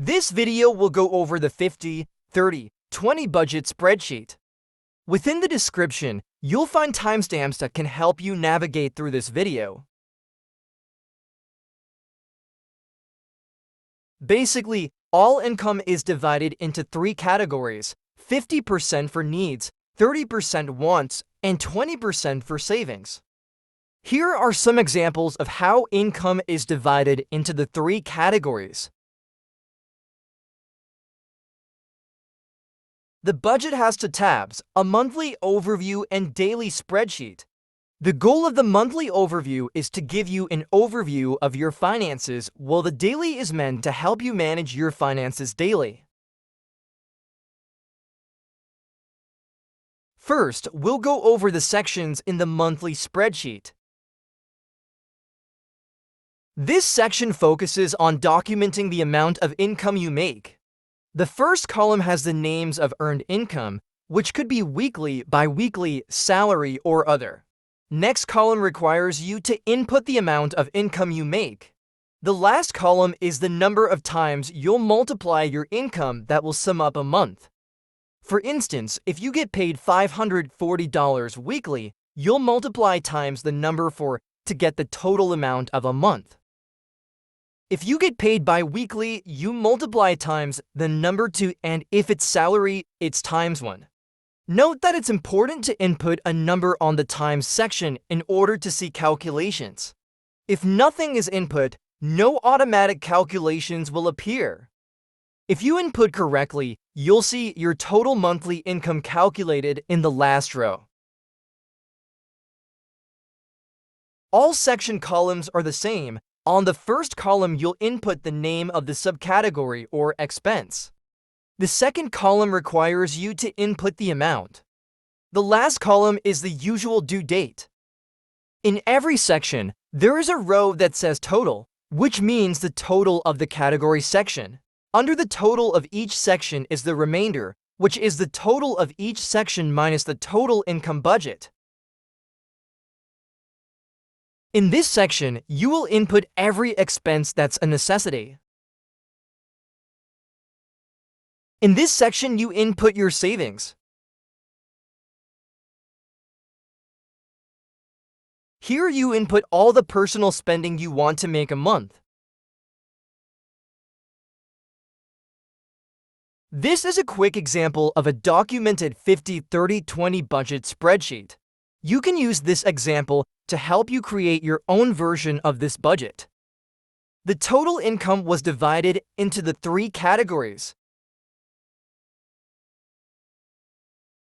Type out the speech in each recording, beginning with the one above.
This video will go over the 50, 30, 20 budget spreadsheet. Within the description, you'll find timestamps that can help you navigate through this video. Basically, all income is divided into three categories: 50% for needs, 30% wants, and 20% for savings. Here are some examples of how income is divided into the three categories. The budget has two tabs: a monthly overview and daily spreadsheet. The goal of the monthly overview is to give you an overview of your finances, while the daily is meant to help you manage your finances daily. First, we'll go over the sections in the monthly spreadsheet. This section focuses on documenting the amount of income you make. The first column has the names of earned income, which could be weekly, bi-weekly, salary, or other. Next column requires you to input the amount of income you make. The last column is the number of times you'll multiply your income that will sum up a month. For instance, if you get paid $540 weekly, you'll multiply times the number 4 to get the total amount of a month. If you get paid bi-weekly, you multiply times the number 2, and if it's salary, it's times 1. Note that it's important to input a number on the times section in order to see calculations. If nothing is input, no automatic calculations will appear. If you input correctly, you'll see your total monthly income calculated in the last row. All section columns are the same. On the first column, you'll input the name of the subcategory or expense. The second column requires you to input the amount. The last column is the usual due date. In every section, there is a row that says total, which means the total of the category section. Under the total of each section is the remainder, which is the total of each section minus the total income budget. In this section, you will input every expense that's a necessity. In this section, you input your savings. Here you input all the personal spending you want to make a month. This is a quick example of a documented 50, 30, 20 budget spreadsheet. You can use this example to help you create your own version of this budget. The total income was divided into the three categories.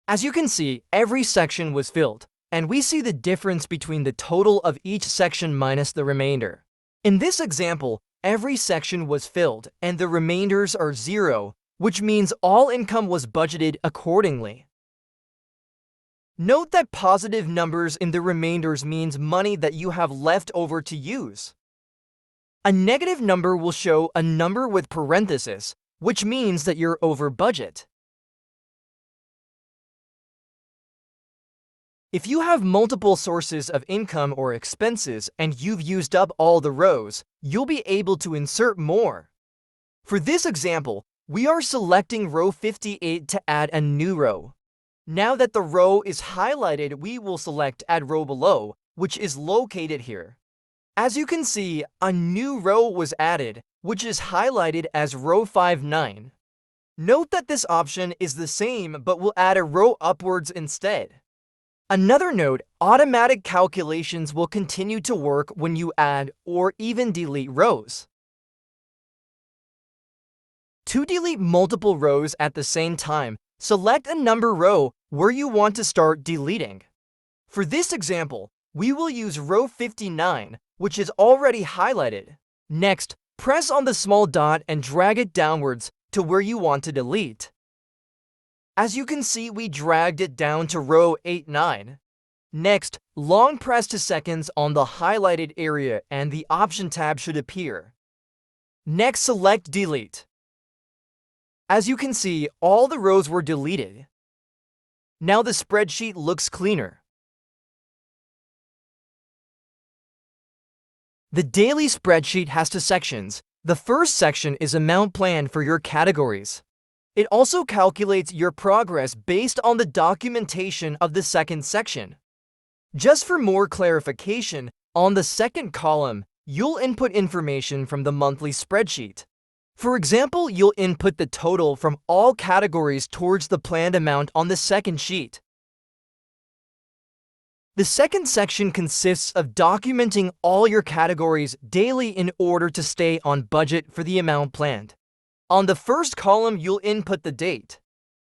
As you can see, every section was filled, and we see the difference between the total of each section minus the remainder. In this example, every section was filled, and the remainders are 0, which means all income was budgeted accordingly. Note that positive numbers in the remainders means money that you have left over to use. A negative number will show a number with parentheses, which means that you're over budget. If you have multiple sources of income or expenses and you've used up all the rows, you'll be able to insert more. For this example, we are selecting row 58 to add a new row. Now that the row is highlighted, we will select Add Row Below, which is located here. As you can see, a new row was added, which is highlighted as row 59. Note that this option is the same, but we'll add a row upwards instead. Another note, automatic calculations will continue to work when you add or even delete rows. To delete multiple rows at the same time, select a number row where you want to start deleting. For this example, we will use row 59, which is already highlighted. Next, press on the small dot and drag it downwards to where you want to delete. As you can see, we dragged it down to row 89. Next, long press 2 seconds on the highlighted area and the Option tab should appear. Next, select Delete. As you can see, all the rows were deleted. Now the spreadsheet looks cleaner. The daily spreadsheet has two sections. The first section is amount plan for your categories. It also calculates your progress based on the documentation of the second section. Just for more clarification, on the second column, you'll input information from the monthly spreadsheet. For example, you'll input the total from all categories towards the planned amount on the second sheet. The second section consists of documenting all your categories daily in order to stay on budget for the amount planned. On the first column, you'll input the date.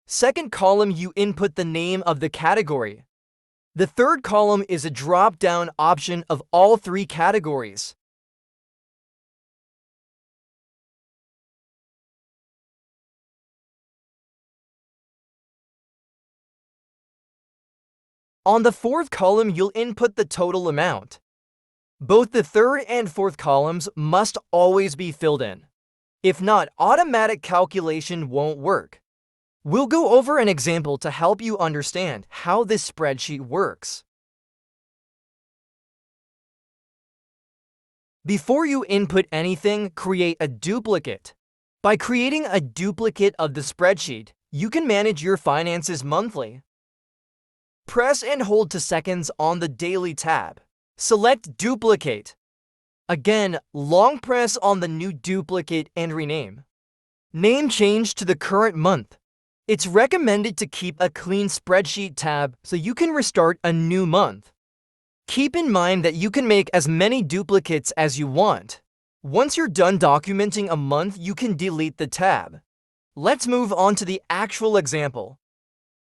Second column, you input the name of the category. The third column is a drop-down option of all three categories. On the fourth column, you'll input the total amount. Both the third and fourth columns must always be filled in. If not, automatic calculation won't work. We'll go over an example to help you understand how this spreadsheet works. Before you input anything, create a duplicate. By creating a duplicate of the spreadsheet, you can manage your finances monthly. Press and hold 2 seconds on the Daily tab. Select Duplicate. Again, long press on the new duplicate and rename. Name change to the current month. It's recommended to keep a clean spreadsheet tab so you can restart a new month. Keep in mind that you can make as many duplicates as you want. Once you're done documenting a month, you can delete the tab. Let's move on to the actual example.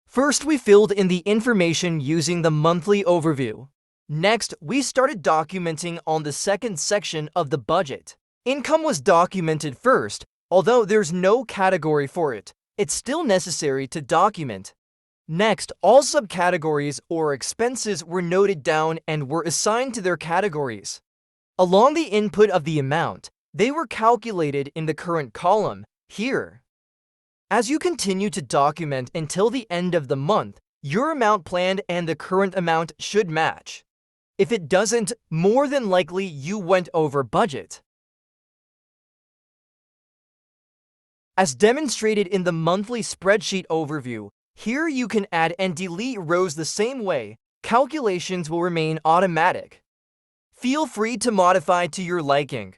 First, we filled in the information using the monthly overview. Next, we started documenting on the second section of the budget. Income was documented first, although there's no category for it. It's still necessary to document. Next, all subcategories or expenses were noted down and were assigned to their categories. Along the input of the amount, they were calculated in the current column, here. As you continue to document until the end of the month, your amount planned and the current amount should match. If it doesn't, more than likely you went over budget. As demonstrated in the monthly spreadsheet overview, here you can add and delete rows the same way. Calculations will remain automatic. Feel free to modify to your liking.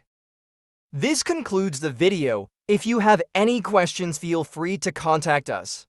This concludes the video. If you have any questions, feel free to contact us.